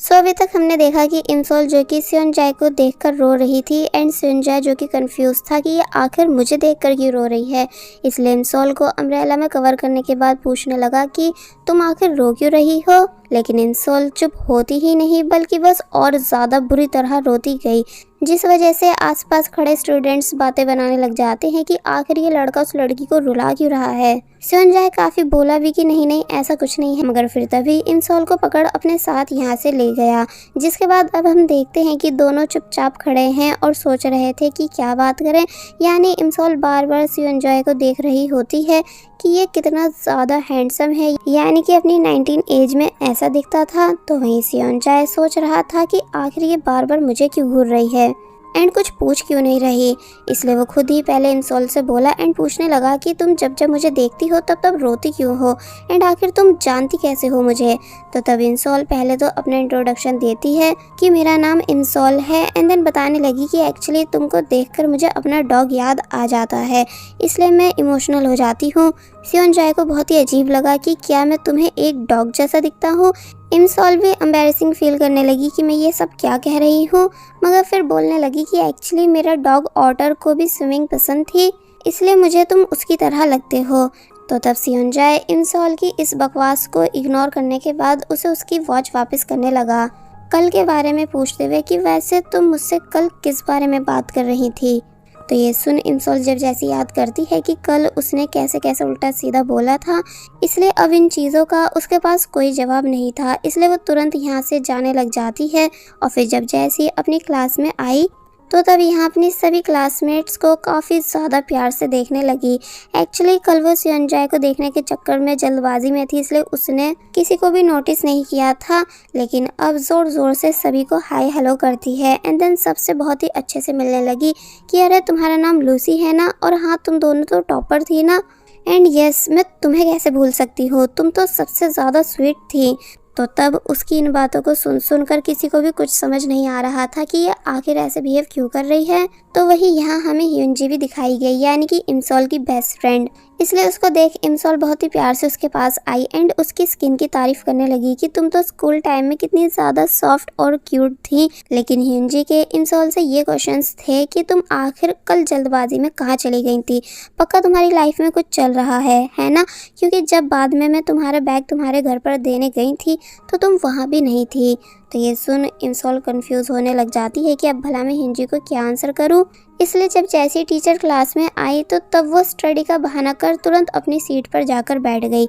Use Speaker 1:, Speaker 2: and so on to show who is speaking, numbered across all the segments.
Speaker 1: सो अभी तक हमने देखा कि इमसोल जो कि सियोनजाए को देखकर रो रही थी एंड सियोनजाए जो कि कंफ्यूज था कि ये आखिर मुझे देखकर क्यों रो रही है। इसलिए इमसोल को अम्ब्रेला में कवर करने के बाद पूछने लगा कि तुम आखिर रो क्यों रही हो। लेकिन इमसोल चुप होती ही नहीं बल्कि बस और ज़्यादा बुरी तरह रोती गई, जिस वजह से आसपास खड़े स्टूडेंट्स बातें बनाने लग जाते हैं कि आखिर ये लड़का उस लड़की को रुला क्यों रहा है। सियोनजाए काफ़ी बोला भी कि नहीं नहीं ऐसा कुछ नहीं है, मगर फिर तभी इमसोल को पकड़ अपने साथ यहाँ से ले गया। जिसके बाद अब हम देखते हैं कि दोनों चुपचाप खड़े हैं और सोच रहे थे कि क्या बात करें। यानी इमसोल बार बार सियोनजाए को देख रही होती है कि ये कितना ज़्यादा हैंडसम है, यानी कि अपनी 19 एज में ऐसा दिखता था। तो वहीं सियोनजाए सोच रहा था कि आखिर ये बार बार मुझे क्यों घूर रही है एंड कुछ पूछ क्यों नहीं रही। इसलिए वो खुद ही पहले इमसोल से बोला एंड पूछने लगा कि तुम जब जब मुझे देखती हो तब तब रोती क्यों हो एंड आखिर तुम जानती कैसे हो मुझे। तो तब इमसोल पहले तो अपना इंट्रोडक्शन देती है कि मेरा नाम इमसोल है एंड देन बताने लगी कि एक्चुअली तुमको देखकर मुझे अपना डॉग याद आ जाता है, इसलिए मैं इमोशनल हो जाती हूँ। सियोनजाए को बहुत ही अजीब लगा कि क्या मैं तुम्हें एक डॉग जैसा दिखता हूँ। इमसोल भी एम्बैरेसिंग फील करने लगी कि मैं ये सब क्या कह रही हूँ, मगर फिर बोलने लगी कि एक्चुअली मेरा डॉग ऑटर को भी स्विमिंग पसंद थी, इसलिए मुझे तुम उसकी तरह लगते हो। तो तब सियोनजाए इमसोल की इस बकवास को इग्नोर करने के बाद उसे उसकी वॉच वापस करने लगा, कल के बारे में पूछते हुए कि वैसे तुम मुझसे कल किस बारे में बात कर रही थी। तो ये सुन इमसोल जब जैसे याद करती है कि कल उसने कैसे कैसे उल्टा सीधा बोला था, इसलिए अब इन चीज़ों का उसके पास कोई जवाब नहीं था, इसलिए वो तुरंत यहाँ से जाने लग जाती है। और फिर जब जैसे अपनी क्लास में आई तो तब यहाँ अपनी सभी क्लासमेट्स को काफ़ी ज़्यादा प्यार से देखने लगी। एक्चुअली कल वो सियोनजाए को देखने के चक्कर में जल्दबाजी में थी, इसलिए उसने किसी को भी नोटिस नहीं किया था, लेकिन अब ज़ोर ज़ोर से सभी को हाय हेलो करती है एंड देन सबसे बहुत ही अच्छे से मिलने लगी कि अरे तुम्हारा नाम लूसी है ना, और हाँ तुम दोनों तो टॉपर थी ना, एंड यस मैं तुम्हें कैसे भूल सकती हूँ, तुम तो सबसे ज़्यादा स्वीट थी। तो तब उसकी इन बातों को सुन कर किसी को भी कुछ समझ नहीं आ रहा था कि ये आखिर ऐसे बिहेव क्यों कर रही है। तो वही यहाँ हमें ह्यूनजी भी दिखाई गई, यानी कि इमसोल की बेस्ट फ्रेंड। इसलिए उसको देख इमसोल बहुत ही प्यार से उसके पास आई एंड उसकी स्किन की तारीफ करने लगी कि तुम तो स्कूल टाइम में कितनी ज़्यादा सॉफ्ट और क्यूट थी। लेकिन ह्यूनजी के इमसोल से ये क्वेश्चंस थे कि तुम आखिर कल जल्दबाजी में कहाँ चली गई थी, पक्का तुम्हारी लाइफ में कुछ चल रहा है ना, क्योंकि जब बाद में मैं तुम्हारा बैग तुम्हारे घर पर देने गई थी तो तुम वहाँ भी नहीं थी। तो ये सुन इमसोल कंफ्यूज होने लग जाती है कि अब भला मैं ह्यूनजी को क्या आंसर करूँ। इसलिए जब जैसी टीचर क्लास में आई तो तब वो स्टडी का बहाना कर तुरंत अपनी सीट पर जाकर बैठ गई।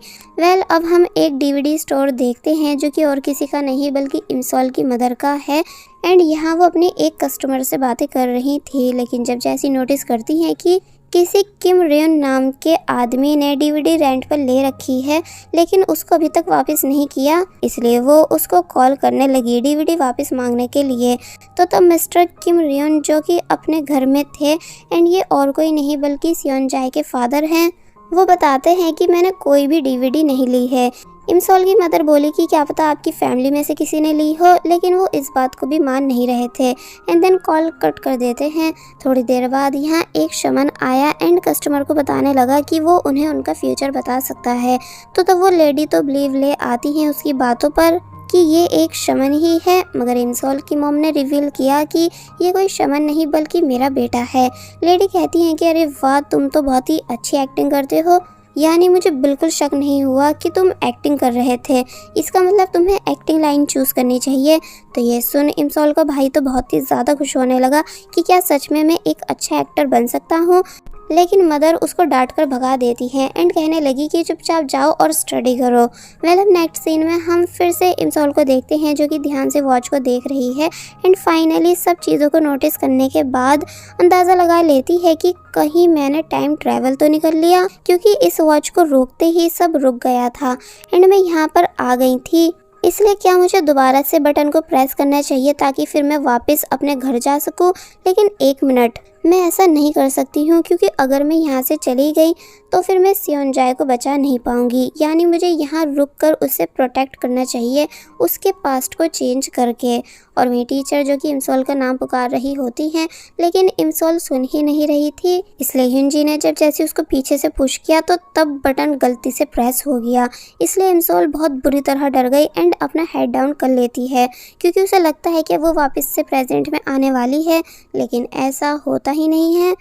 Speaker 1: अब हम एक डीवीडी स्टोर देखते हैं जो कि और किसी का नहीं बल्कि इमसोल की मदर का है एंड यहाँ वो अपनी एक कस्टमर से बातें कर रही थी। लेकिन जब जैसी नोटिस करती है कि किसी किम रेन नाम के आदमी ने डीवीडी रेंट पर ले रखी है लेकिन उसको अभी तक वापस नहीं किया, इसलिए वो उसको कॉल करने लगी डीवीडी वापस मांगने के लिए। तो तब मिस्टर किम रेन जो कि अपने घर में थे एंड ये और कोई नहीं बल्कि सियोनजाए के फादर हैं, वो बताते हैं कि मैंने कोई भी डीवीडी नहीं ली है। इमसोल की मदर बोली कि क्या पता आपकी फैमिली में से किसी ने ली हो, लेकिन वो इस बात को भी मान नहीं रहे थे एंड देन कॉल कट कर देते हैं। थोड़ी देर बाद यहाँ एक शमन आया एंड कस्टमर को बताने लगा कि वो उन्हें उनका फ्यूचर बता सकता है। तो तब वो लेडी तो बिलीव ले आती हैं उसकी बातों पर कि ये एक शमन ही है, मगर इमसोल की मॉम ने रिवील किया कि ये कोई शमन नहीं बल्कि मेरा बेटा है। लेडी कहती हैं कि अरे वाह तुम तो बहुत ही अच्छी एक्टिंग करते हो, यानी मुझे बिल्कुल शक नहीं हुआ कि तुम एक्टिंग कर रहे थे, इसका मतलब तुम्हें एक्टिंग लाइन चूज़ करनी चाहिए। तो ये सुन इमसोल का भाई तो बहुत ही ज़्यादा खुश होने लगा कि क्या सच में मैं एक अच्छा एक्टर बन सकता हूँ। लेकिन मदर उसको डांट कर भगा देती है एंड कहने लगी कि चुपचाप जाओ और स्टडी करो। अब नेक्स्ट सीन में हम फिर से इमसोल को देखते हैं जो कि ध्यान से वॉच को देख रही है एंड फाइनली सब चीज़ों को नोटिस करने के बाद अंदाज़ा लगा लेती है कि कहीं मैंने टाइम ट्रैवल तो नहीं कर लिया, क्योंकि इस वॉच को रोकते ही सब रुक गया था एंड मैं यहाँ पर आ गई थी। इसलिए क्या मुझे दोबारा से बटन को प्रेस करना चाहिए ताकि फिर मैं वापस अपने घर जा सकूं। लेकिन एक मिनट, मैं ऐसा नहीं कर सकती हूँ क्योंकि अगर मैं यहाँ से चली गई तो फिर मैं सियोनजाए को बचा नहीं पाऊँगी। यानी मुझे यहाँ रुक कर उसे प्रोटेक्ट करना चाहिए, उसके पास्ट को चेंज करके। और मेरी टीचर जो कि इमसोल का नाम पुकार रही होती हैं, लेकिन इमसोल सुन ही नहीं रही थी। इसलिए युनजी ने जब जैसे उसको पीछे से पुश किया तो तब बटन गलती से प्रेस हो गया। इसलिए इमसोल बहुत बुरी तरह डर गई एंड अपना हेड डाउन कर लेती है क्योंकि उसे लगता है कि वो वापस से प्रेजेंट में आने वाली है, लेकिन ऐसा होता ही नहीं है।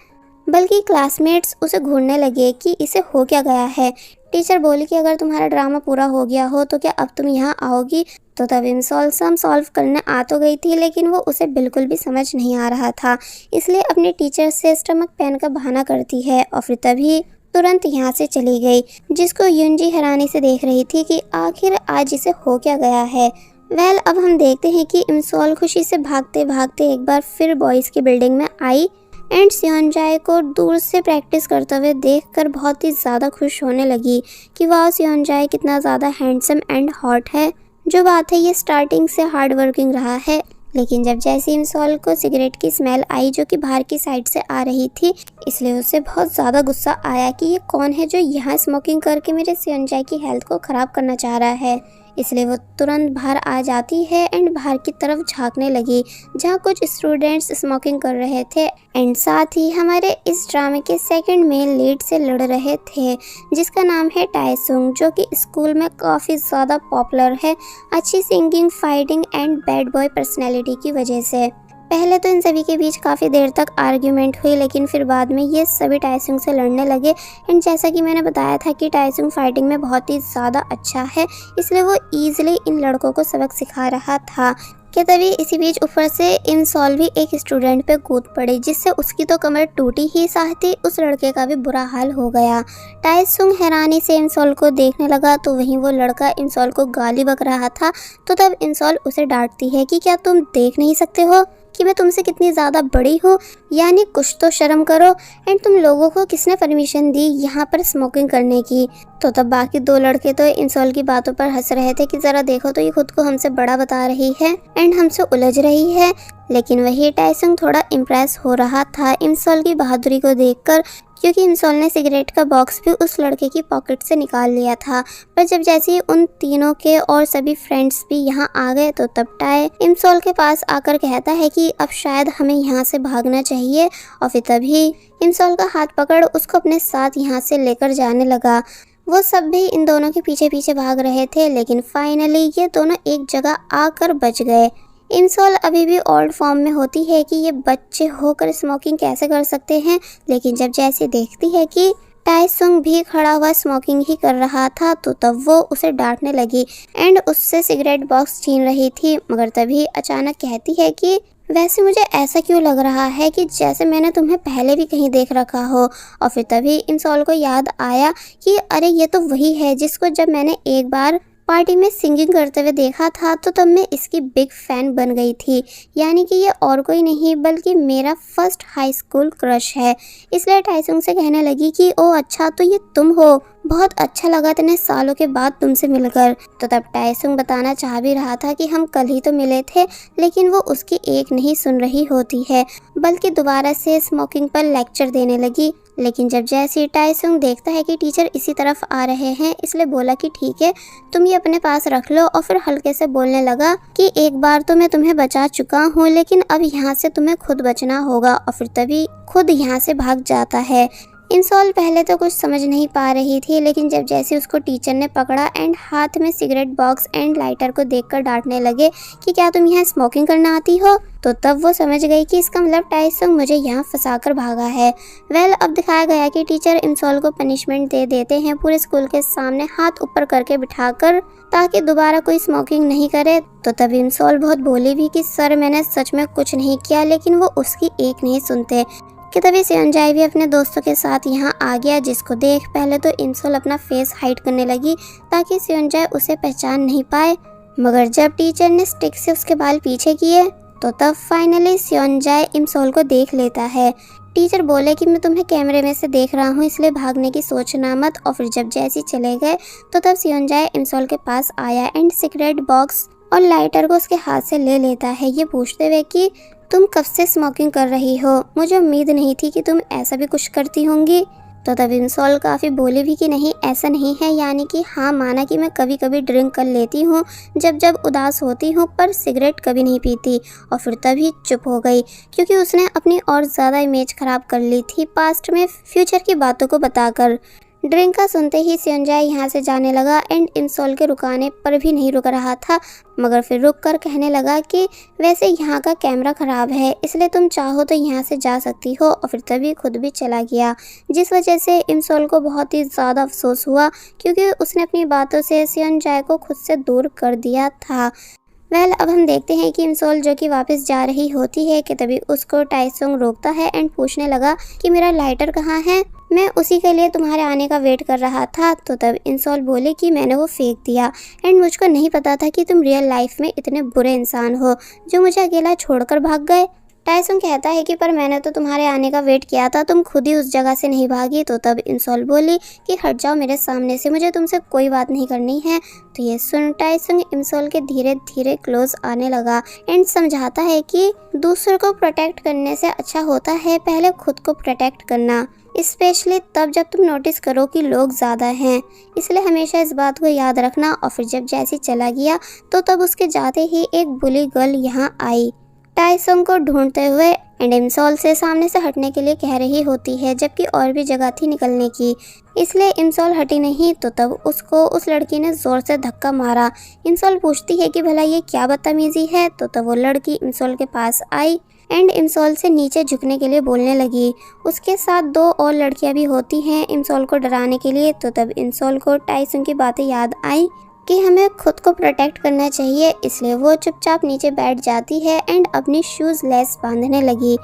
Speaker 1: बल्कि क्लासमेट्स उसे घूरने लगे कि इसे हो क्या गया है। टीचर बोली कि अगर तुम्हारा ड्रामा पूरा हो गया हो तो क्या अब तुम यहाँ आओगी। तो तब इमसोल सम सॉल्व करने आ तो गई थी, लेकिन वो उसे बिल्कुल भी समझ नहीं आ रहा था। इसलिए अपने टीचर से स्टमक पेन का बहाना करती है और फिर तभी तुरंत यहाँ से चली गई, जिसको युनजी हैरानी से देख रही थी कि आखिर आज इसे हो क्या गया है। अब हम देखते हैं कि इमसोल खुशी से भागते भागते एक बार फिर बॉयज़ की बिल्डिंग में आई एंड सियोनजाए को दूर से प्रैक्टिस करते हुए देखकर बहुत ही ज़्यादा खुश होने लगी कि वाह, सियोनजाए कितना ज़्यादा हैंडसम एंड हॉट है। जो बात है ये स्टार्टिंग से हार्ड वर्किंग रहा है, लेकिन जब जैसे इमसोल को सिगरेट की स्मेल आई जो कि बाहर की साइड से आ रही थी, इसलिए उसे बहुत ज़्यादा गुस्सा आया कि ये कौन है जो यहाँ स्मोकिंग करके मेरे सियोनजाए की हेल्थ को ख़राब करना चाह रहा है। इसलिए वो तुरंत बाहर आ जाती है एंड बाहर की तरफ झांकने लगी जहाँ कुछ स्टूडेंट्स स्मोकिंग कर रहे थे एंड साथ ही हमारे इस ड्रामे के सेकंड मेन लीड से लड़ रहे थे, जिसका नाम है टाइसुंग, जो कि स्कूल में काफ़ी ज़्यादा पॉपुलर है अच्छी singing, fighting and bad boy personality की वजह से। पहले तो इन सभी के बीच काफ़ी देर तक आर्ग्यूमेंट हुई, लेकिन फिर बाद में ये सभी टाइसुंग से लड़ने लगे एंड जैसा कि मैंने बताया था कि टाइसुंग फाइटिंग में बहुत ही ज़्यादा अच्छा है, इसलिए वो ईजिली इन लड़कों को सबक सिखा रहा था कि तभी इसी बीच ऊपर से इमसोल भी एक स्टूडेंट पे कूद पड़ी, जिससे उसकी तो कमर टूटी ही, साथ ही उस लड़के का भी बुरा हाल हो गया। टाइसुंग हैरानी से इमसोल को देखने लगा तो वहीं वो लड़का इमसोल को गाली बक रहा था। तो तब इमसोल उसे डांटती है कि क्या तुम देख नहीं सकते हो कि मैं तुमसे कितनी ज़्यादा बड़ी हूँ, यानी कुछ तो शर्म करो। एंड तुम लोगों को किसने परमिशन दी यहाँ पर स्मोकिंग करने की। तो तब बाकी दो लड़के तो इमसोल की बातों पर हंस रहे थे कि ज़रा देखो तो ये खुद को हमसे बड़ा बता रही है एंड हमसे उलझ रही है। लेकिन वही टाइसुंग थोड़ा इम्प्रेस हो रहा था इमसोल की बहादुरी को देखकर, क्योंकि इमसोल ने सिगरेट का बॉक्स भी उस लड़के की पॉकेट से निकाल लिया था। पर जब जैसे ही उन तीनों के और सभी फ्रेंड्स भी यहाँ आ गए तो तब टाई इमसोल के पास आकर कहता है कि अब शायद हमें यहाँ से भागना चाहिए। और फिर तभी इमसोल का हाथ पकड़ उसको अपने साथ यहाँ से लेकर जाने लगा। वो सब भी इन दोनों के पीछे पीछे भाग रहे थे, लेकिन फाइनली ये दोनों एक जगह आकर बच गए। इमसोल अभी भी ओल्ड फॉर्म में होती है कि ये बच्चे होकर स्मोकिंग कैसे कर सकते हैं, लेकिन जब जैसे देखती है कि टाइसुंग भी खड़ा हुआ स्मोकिंग ही कर रहा था तो तब वो उसे डांटने लगी एंड उससे सिगरेट बॉक्स छीन रही थी। मगर तभी अचानक कहती है कि वैसे मुझे ऐसा क्यों लग रहा है कि जैसे मैंने तुम्हें पहले भी कहीं देख रखा हो। और फिर तभी इमसोल को याद आया कि अरे ये तो वही है जिसको जब मैंने एक बार पार्टी में सिंगिंग करते हुए देखा था तो तब मैं इसकी बिग फैन बन गई थी। यानी कि ये और कोई नहीं बल्कि मेरा फर्स्ट हाई स्कूल क्रश है। इसलिए टाइसुंग से कहने लगी कि ओ अच्छा, तो ये तुम हो, बहुत अच्छा लगा इतने सालों के बाद तुमसे मिलकर। तो तब टाइसुंग बताना चाह भी रहा था कि हम कल ही तो मिले थे, लेकिन वो उसकी एक नहीं सुन रही होती है बल्कि दोबारा से स्मोकिंग पर लेक्चर देने लगी। लेकिन जब जैसे टाइसुंग देखता है कि टीचर इसी तरफ आ रहे हैं, इसलिए बोला कि ठीक है तुम ये अपने पास रख लो। और फिर हल्के से बोलने लगा कि एक बार तो मैं तुम्हें बचा चुका हूँ, लेकिन अब यहाँ से तुम्हें खुद बचना होगा। और फिर तभी खुद यहाँ से भाग जाता है। इमसोल पहले तो कुछ समझ नहीं पा रही थी, लेकिन जब जैसे उसको टीचर ने पकड़ा एंड हाथ में सिगरेट बॉक्स एंड लाइटर को देखकर डांटने लगे कि क्या तुम यहाँ स्मोकिंग करना आती हो, तो तब वो समझ गई कि इसका मतलब टाइसुंग मुझे यहाँ फंसाकर भागा है। अब दिखाया गया कि टीचर इमसोल को पनिशमेंट दे देते हैं पूरे स्कूल के सामने हाथ ऊपर करके बिठाकर, ताकि दोबारा कोई स्मोकिंग नहीं करे। तो तब इमसोल बहुत बोली भी कि सर मैंने सच में कुछ नहीं किया, लेकिन वो उसकी एक नहीं सुनते। कि तभी सियोनजाए भी अपने दोस्तों के साथ यहाँ आ गया, जिसको देख पहले तो इमसोल अपना फेस हाइड करने लगी ताकि सियोनजाए उसे पहचान नहीं पाए। मगर जब टीचर ने स्टिक से उसके बाल पीछे किए तो तब फाइनली सियोनजाए इमसोल को देख लेता है। टीचर बोले कि मैं तुम्हें कैमरे में से देख रहा हूँ, इसलिए भागने की सोचना मत। और फिर जब जैसे चले गए तो तब सियोनजाए इमसोल के पास आया एंड सिगरेट बॉक्स और लाइटर को उसके हाथ से ले लेता है, ये पूछते हुए कि तुम कब से स्मोकिंग कर रही हो? मुझे उम्मीद नहीं थी कि तुम ऐसा भी कुछ करती होंगी। तो तब इंसॉल काफ़ी बोली भी कि नहीं ऐसा नहीं है, यानी कि हाँ माना कि मैं कभी कभी ड्रिंक कर लेती हूँ जब जब उदास होती हूँ, पर सिगरेट कभी नहीं पीती। और फिर तभी चुप हो गई क्योंकि उसने अपनी और ज़्यादा इमेज ख़राब कर ली थी पास्ट में फ्यूचर की बातों को बताकर। ड्रिंक का सुनते ही स्योनजाए यहाँ से जाने लगा एंड इंसॉल के रुकाने पर भी नहीं रुक रहा था, मगर फिर रुक कर कहने लगा कि वैसे यहाँ का कैमरा ख़राब है, इसलिए तुम चाहो तो यहाँ से जा सकती हो। और फिर तभी खुद भी चला गया, जिस वजह से इंसॉल को बहुत ही ज़्यादा अफसोस हुआ क्योंकि उसने अपनी बातों से स्योनजाए को खुद से दूर कर दिया था। अब हम देखते हैं कि इंसॉल जो कि वापस जा रही होती है कि तभी उसको टाइसुंग रोकता है एंड पूछने लगा कि मेरा लाइटर कहाँ है, मैं उसी के लिए तुम्हारे आने का वेट कर रहा था। तो तब इंसॉल बोले कि मैंने वो फेंक दिया एंड मुझको नहीं पता था कि तुम रियल लाइफ में इतने बुरे इंसान हो जो मुझे अकेला छोड़कर भाग गए। टाइसुंग कहता है कि पर मैंने तो तुम्हारे आने का वेट किया था, तुम खुद ही उस जगह से नहीं भागी। तो तब इंसॉल बोली कि हट जाओ मेरे सामने से, मुझे तुमसे कोई बात नहीं करनी है। तो ये सुन टाइसुंग इंसॉल के धीरे धीरे क्लोज आने लगा एंड समझाता है कि दूसरों को प्रोटेक्ट करने से अच्छा होता है पहले खुद को प्रोटेक्ट करना, स्पेशली तब जब तुम नोटिस करो कि लोग ज़्यादा हैं। इसलिए हमेशा इस बात को याद रखना। और फिर जब जैसी चला गया तो तब उसके जाते ही एक बुली गर्ल यहाँ आई टाइसुंग को ढूंढते हुए एंड इंसॉल से सामने से हटने के लिए कह रही होती है, जबकि और भी जगह थी निकलने की, इसलिए इंसॉल हटी नहीं। तो तब उसको उस लड़की ने ज़ोर से धक्का मारा। इंसॉल पूछती है कि भला ये क्या बदतमीजी है। तो तब वो लड़की इंसॉल के पास आई एंड इंसॉल से नीचे झुकने के लिए बोलने लगी। उसके साथ दो और लड़कियां भी होती हैं इंसॉल को डराने के लिए। तो तब इंसॉल को टाइसुंग की बातें याद आई कि हमें खुद को प्रोटेक्ट करना चाहिए, इसलिए वो चुपचाप नीचे बैठ जाती है एंड अपनी शूज़ लेस बांधने लगी।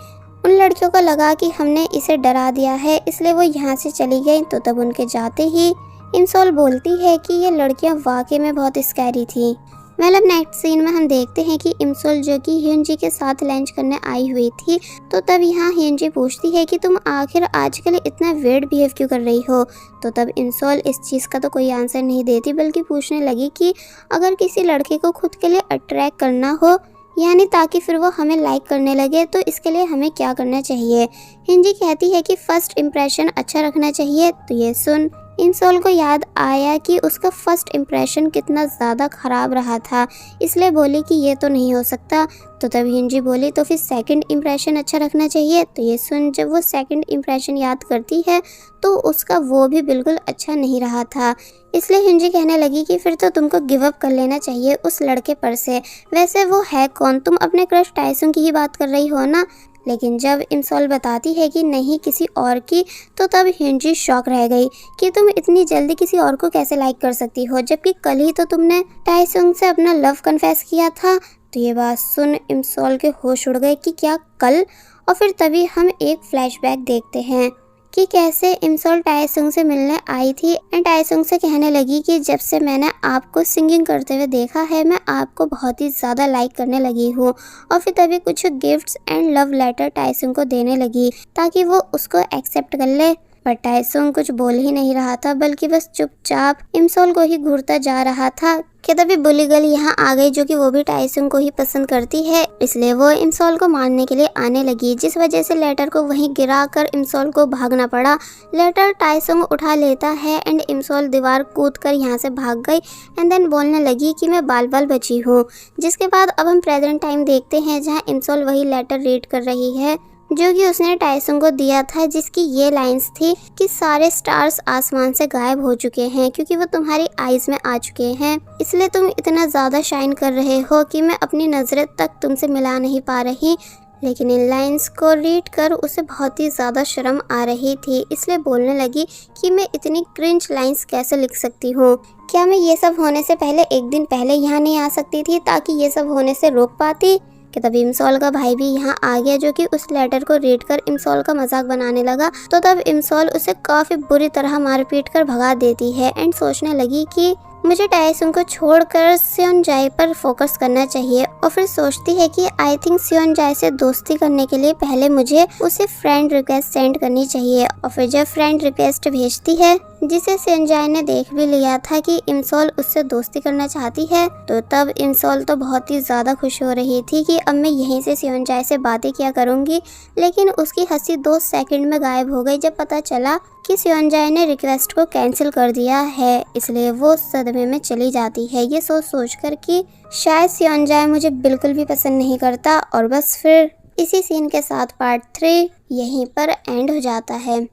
Speaker 1: उन लड़कियों को लगा कि हमने इसे डरा दिया है, इसलिए वो यहाँ से चली गई। तो तब उनके जाते ही इंसॉल बोलती है कि ये लड़कियाँ वाकई में बहुत स्कैरी थी। अब नेक्स्ट सीन में हम देखते हैं कि इंसॉल जो कि ह्यूनजी के साथ लंच करने आई हुई थी। तो तब यहाँ ह्यूनजी पूछती है कि तुम आखिर आजकल इतना वेird बिहेव क्यों कर रही हो। तो तब इंसॉल इस चीज़ का तो कोई आंसर नहीं देती, बल्कि पूछने लगी कि अगर किसी लड़के को खुद के लिए अट्रैक्ट करना हो, यानी ताकि फिर वो हमें लाइक करने लगे, तो इसके लिए हमें क्या करना चाहिए। ह्यूनजी कहती है कि फर्स्ट इम्प्रेशन अच्छा रखना चाहिए। तो ये सुन इंसॉल को याद आया कि उसका फर्स्ट इम्प्रेशन कितना ज़्यादा ख़राब रहा था, इसलिए बोली कि ये तो नहीं हो सकता। तो तब ह्यूनजी बोली तो फिर सेकंड इम्प्रेशन अच्छा रखना चाहिए। तो ये सुन जब वो सेकंड इम्प्रेशन याद करती है तो उसका वो भी बिल्कुल अच्छा नहीं रहा था, इसलिए ह्यूनजी कहने लगी कि फिर तो तुमको गिव अप कर लेना चाहिए उस लड़के पर से। वैसे वो है कौन? तुम अपने क्रश टाइसुंग की ही बात कर रही हो ना। लेकिन जब इंसॉल बताती है कि नहीं किसी और की, तो तब ह्यूनजी शॉक रह गई कि तुम इतनी जल्दी किसी और को कैसे लाइक कर सकती हो, जबकि कल ही तो तुमने टाइसुंग से अपना लव कन्फेस किया था। तो ये बात सुन इंसॉल के होश उड़ गए कि क्या कल। और फिर तभी हम एक फ्लैशबैक देखते हैं कि कैसे इंसॉल टाइसुंग से मिलने आई थी एंड टाइसुंग से कहने लगी कि जब से मैंने आपको सिंगिंग करते हुए देखा है मैं आपको बहुत ही ज़्यादा लाइक करने लगी हूँ। और फिर तभी कुछ गिफ्ट्स एंड लव लेटर टाइसुंग को देने लगी ताकि वो उसको एक्सेप्ट कर ले, पर टाइसुंग कुछ बोल ही नहीं रहा था, बल्कि बस चुपचाप इंसॉल को ही घूरता जा रहा था कि तभी बुली गर्ल यहाँ आ गई जो कि वो भी टाइसुंग को ही पसंद करती है, इसलिए वो इंसॉल को मारने के लिए आने लगी, जिस वजह से लेटर को वहीं गिराकर इंसॉल को भागना पड़ा। लेटर टाइसुंग उठा लेता है एंड इंसॉल दीवार कूदकर यहाँ से भाग गई एंड देन बोलने लगी कि मैं बाल बाल बची हूँ। जिसके बाद अब हम प्रेजेंट टाइम देखते हैं जहाँ इंसॉल वही लेटर रीड कर रही है जो कि उसने टाइसुंग को दिया था, जिसकी ये लाइंस थी कि सारे स्टार्स आसमान से गायब हो चुके हैं क्योंकि वो तुम्हारी आईज में आ चुके हैं, इसलिए तुम इतना ज़्यादा शाइन कर रहे हो कि मैं अपनी नज़रें तक तुमसे मिला नहीं पा रही। लेकिन इन लाइंस को रीड कर उसे बहुत ही ज़्यादा शर्म आ रही थी, इसलिए बोलने लगी कि मैं इतनी क्रिंज लाइंस कैसे लिख सकती हूँ। क्या मैं ये सब होने से पहले एक दिन पहले यहाँ नहीं आ सकती थी ताकि ये सब होने से रोक पाती। कि तभी इंसॉल का भाई भी यहाँ आ गया जो कि उस लेटर को रीड कर इंसॉल का मजाक बनाने लगा। तो तब इंसॉल उसे काफ़ी बुरी तरह मार पीट कर भगा देती है एंड सोचने लगी कि मुझे टाइसुंग को छोड़कर सेओनजाई पर फोकस करना चाहिए। और फिर सोचती है कि आई थिंक सेओनजाई से दोस्ती करने के लिए पहले मुझे उसे फ्रेंड रिक्वेस्ट सेंड करनी चाहिए। और फिर जब फ्रेंड रिक्वेस्ट भेजती है, जिसे सेओनजाई ने देख भी लिया था कि इमसोल उससे दोस्ती करना चाहती है, तो तब इमसोल तो बहुत ही ज़्यादा खुश हो रही थी कि अब मैं यहीं से सेओनजाई से बातें किया करूँगी। लेकिन उसकी हंसी 2 सेकंड में गायब हो गई जब पता चला कि सेओनजाई ने रिक्वेस्ट को कैंसिल कर दिया है। इसलिए वो सदमे में चली जाती है, ये सोच कर कि शायद सेओनजाई मुझे बिल्कुल भी पसंद नहीं करता। और बस फिर इसी सीन के साथ पार्ट 3 यहीं पर एंड हो जाता है।